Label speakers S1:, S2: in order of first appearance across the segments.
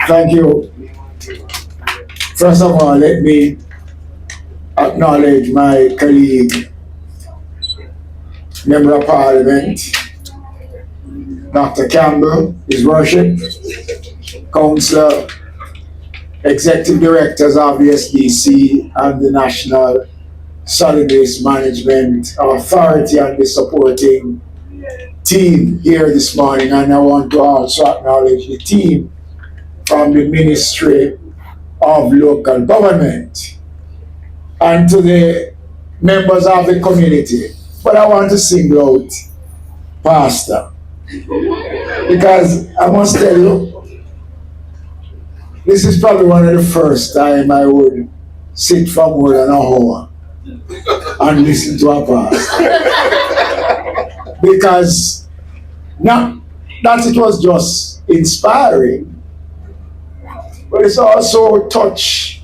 S1: Thank you. First of all, let me acknowledge my colleague, Member of Parliament, Dr. Campbell, His Worship, Councillor, Executive Directors of the SDC and the National Solid Waste Management Authority and the supporting team here this morning. And I want to also acknowledge the team from the Ministry of Local Government and to the members of the community. But I want to single out Pastor, because I must tell you, this is probably one of the first time I would sit for more than an hour and listen to a pastor. Because not that it was just inspiring, but it's also touched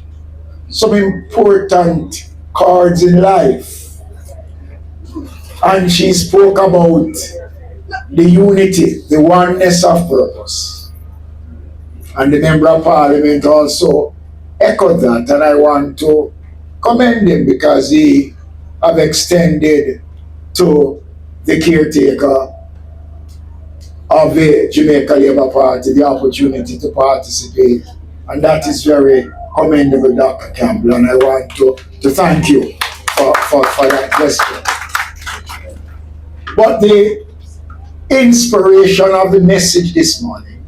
S1: some important chords in life. And she spoke about the unity, the oneness of purpose. And the Member of Parliament also echoed that, and I want to commend him because he have extended to the caretaker of the Jamaica Labour Party the opportunity to participate, and that is very commendable, Dr. Campbell, and I want to thank you for that gesture. But the inspiration of the message this morning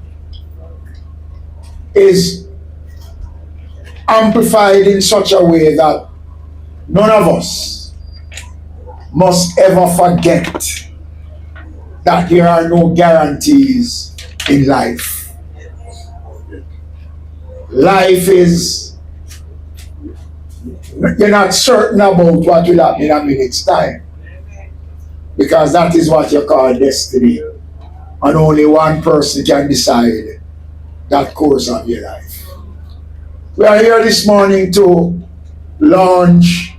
S1: is amplified in such a way that none of us must ever forget that there are no guarantees in life. Life is, you're not certain about what will happen in a minute's time, because that is what you call destiny, and only one person can decide that course of your life. We are here this morning to launch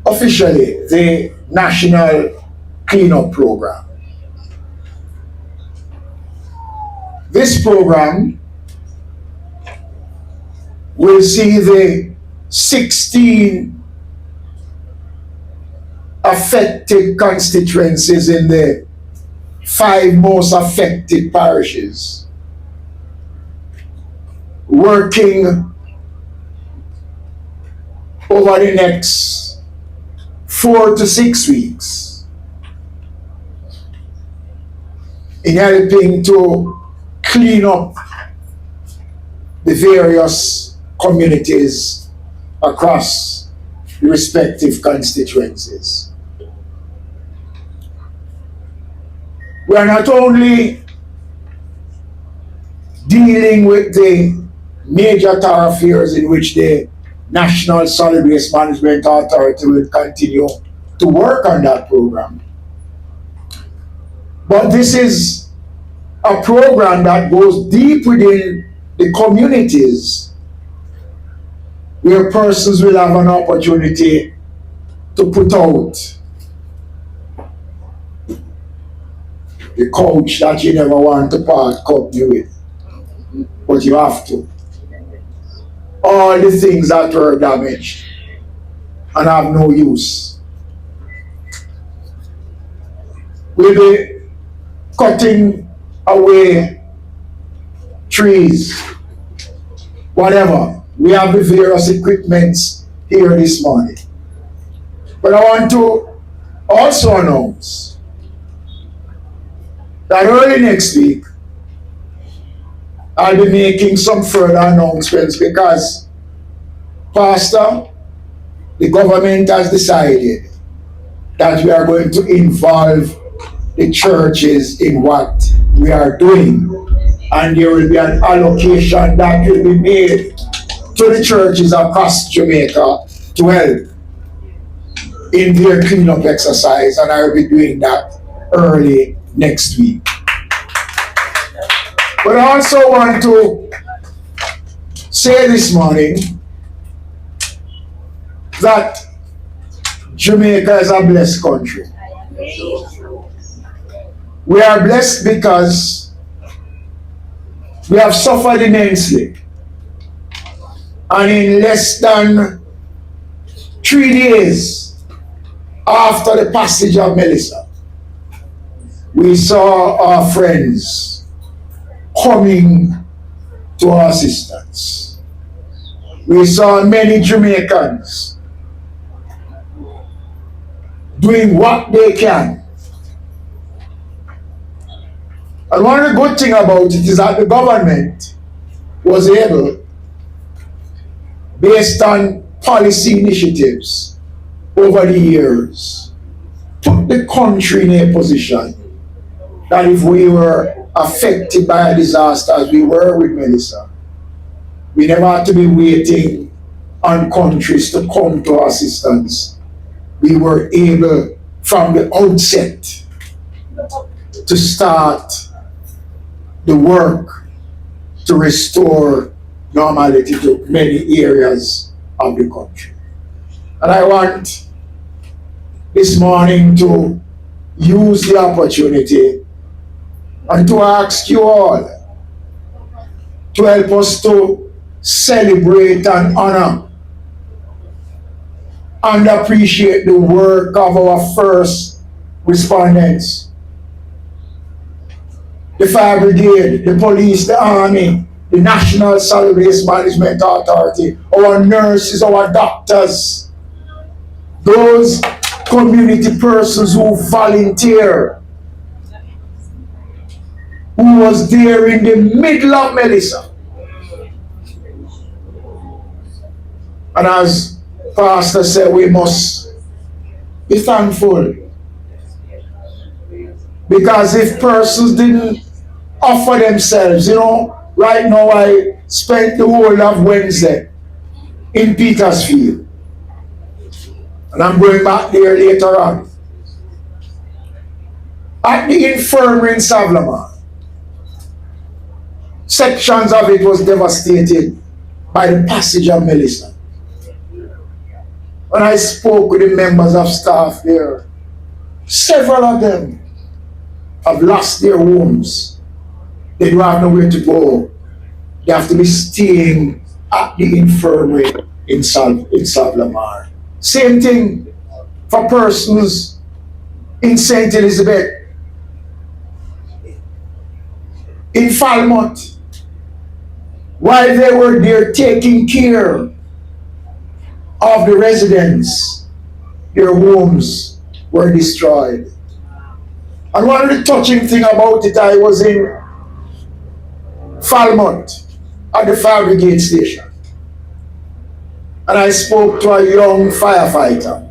S1: officially the National Cleanup Program. This program will see the 16 affected constituencies in the 5 most affected parishes working over the next 4 to 6 weeks in helping to clean up the various communities across the respective constituencies. We are not only dealing with the major thoroughfares in which the National Solid Waste Management Authority will continue to work on that program, but this is a program that goes deep within the communities where persons will have an opportunity to put out the couch that you never want to part company with, but you have to. All the things that were damaged and have no use. We'll be cutting away trees, whatever. We have the various equipments here this morning. But I want to also announce that early next week, I'll be making some further announcements because, Pastor, the government has decided that we are going to involve the churches in what we are doing. And there will be an allocation that will be made to the churches across Jamaica to help in their cleanup exercise, and I will be doing that early next week. But I also want to say this morning that Jamaica is a blessed country. We are blessed because We have suffered immensely. And in less than 3 days after the passage of Melissa, we saw our friends coming to our assistance. We saw many Jamaicans doing what they can. And one of the good things about it is that the government was able, based on policy initiatives over the years, put the country in a position that if we were affected by a disaster as we were with Melissa, we never had to be waiting on countries to come to our assistance. We were able from the outset to start the work to restore normality to many areas of the country. And I want this morning to use the opportunity and to ask you all to help us to celebrate and honor and appreciate the work of our first respondents. The fire brigade, the police, the army, the National Solid Waste Management Authority, our nurses, our doctors, those community persons who volunteer, who was there in the middle of Melissa. And as Pastor said, we must be thankful. Because if persons didn't offer themselves, right now I spent the whole of Wednesday in Petersfield. And I'm going back there later on. At the infirmary in Savlamar, sections of it was devastated by the passage of Melissa. When I spoke with the members of staff there, several of them have lost their homes. They don't have nowhere to go. They have to be staying at the infirmary in Savlamar. Same thing for persons in St. Elizabeth, in Falmouth. While they were there taking care of the residents, their homes were destroyed. And one of the touching things about it, I was in Falmouth at the fire brigade station. And I spoke to a young firefighter.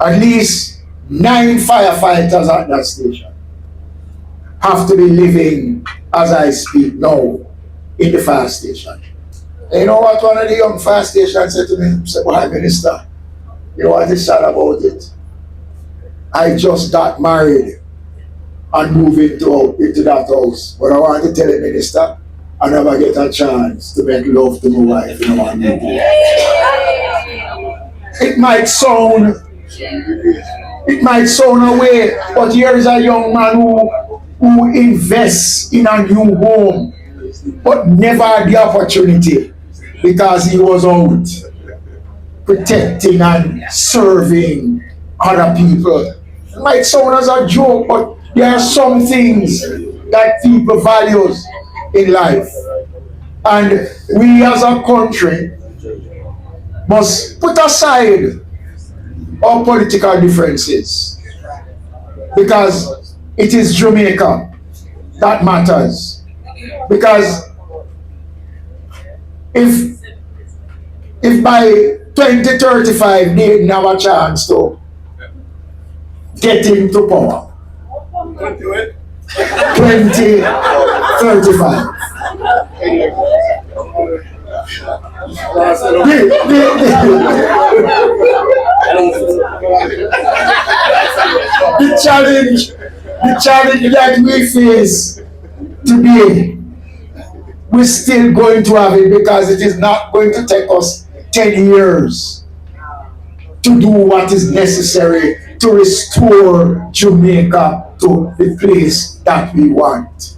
S1: At least 9 firefighters at that station have to be living, as I speak now, in the fire station. And you know what one of the young fire stations said to me? He said, "Why, Minister, you know what is sad about it? I just got married and moved into that house. But I want to tell the Minister, I never get a chance to make love to my wife in one day." It might sound away, but here is a young man who invests in a new home, but never had the opportunity because he was out protecting and serving other people. It might sound as a joke, but there are some things that people value in life. And we as a country must put aside our political differences, because it is Jamaica that matters. Because if by 2035 they didn't have a chance to get into power, 2035. The challenge that we face today, we're still going to have it, because it is not going to take us 10 years to do what is necessary to restore Jamaica to the place that we want.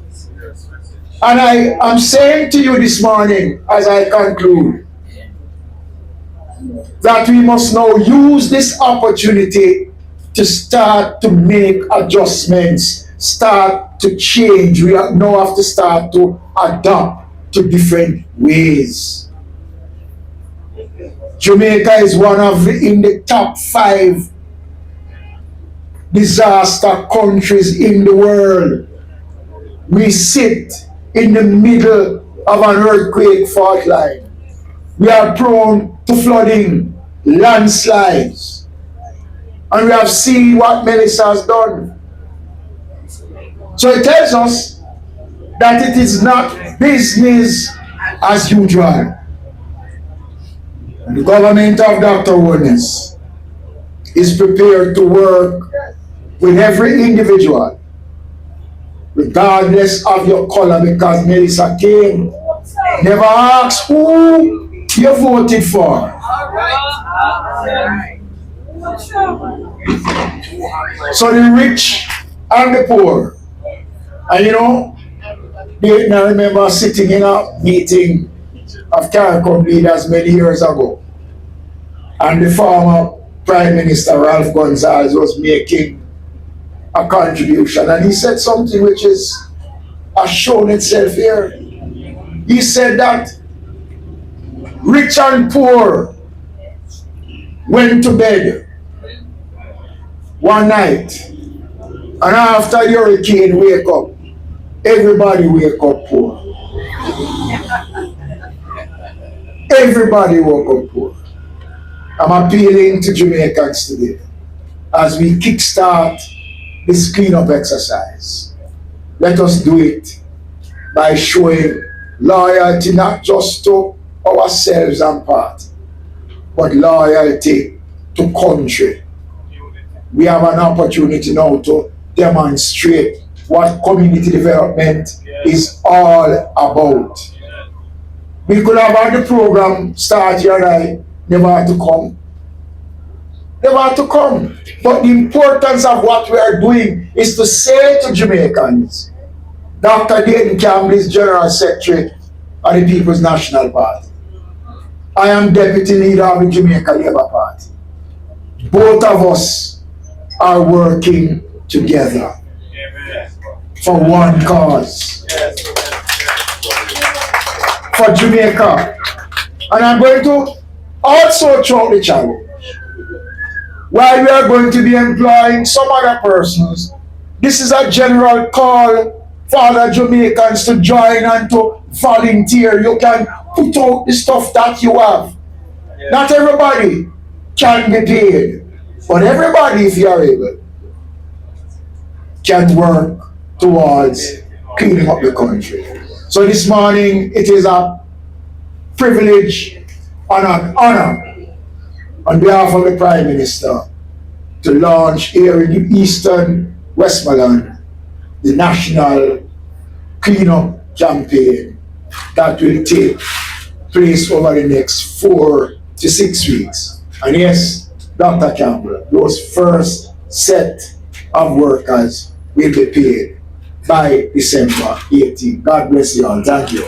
S1: And I am saying to you this morning, as I conclude, that we must now use this opportunity to start to make adjustments, start to change. We now have to start to adapt to different ways. Jamaica is one of in the top 5 disaster countries in the world. We sit in the middle of an earthquake fault line. We are prone to flooding, landslides, and we have seen what Melissa has done. So it tells us that it is not business as usual. The government of Dr. Wellness is prepared to work with every individual, regardless of your color, because Melissa came, never asked who you voted for. So the rich and the poor. And you know, I remember sitting in a meeting of CARICOM leaders many years ago, and the former Prime Minister Ralph Gonsalves was making a contribution, and he said something which has shown itself here. He said that rich and poor went to bed one night, and after the hurricane wake up, everybody wake up poor. Everybody woke up poor. I'm appealing to Jamaicans today as we kickstart this cleanup exercise. Let us do it by showing loyalty not just to ourselves and party, but loyalty to country. We have an opportunity now to demonstrate what community development is all about. We could have had the program start here and I never had to come. Never had to come. But the importance of what we are doing is to say to Jamaicans, Dr. Desmond Campbell is General Secretary of the People's National Party. I am Deputy Leader of the Jamaica Labour Party. Both of us are working together for one cause. For Jamaica. And I'm going to also throw the challenge. While we are going to be employing some other persons, this is a general call for other Jamaicans to join and to volunteer. You can put out the stuff that you have. Not everybody can be paid, but everybody, if you are able, can work towards cleaning up the country. So this morning, it is a privilege and an honor on behalf of the Prime Minister to launch here in the Eastern Westmoreland the National Cleanup Campaign that will take place over the next 4 to 6 weeks. And yes, Dr. Campbell, those first set of workers will be paid by December 18. God bless you all. Thank you.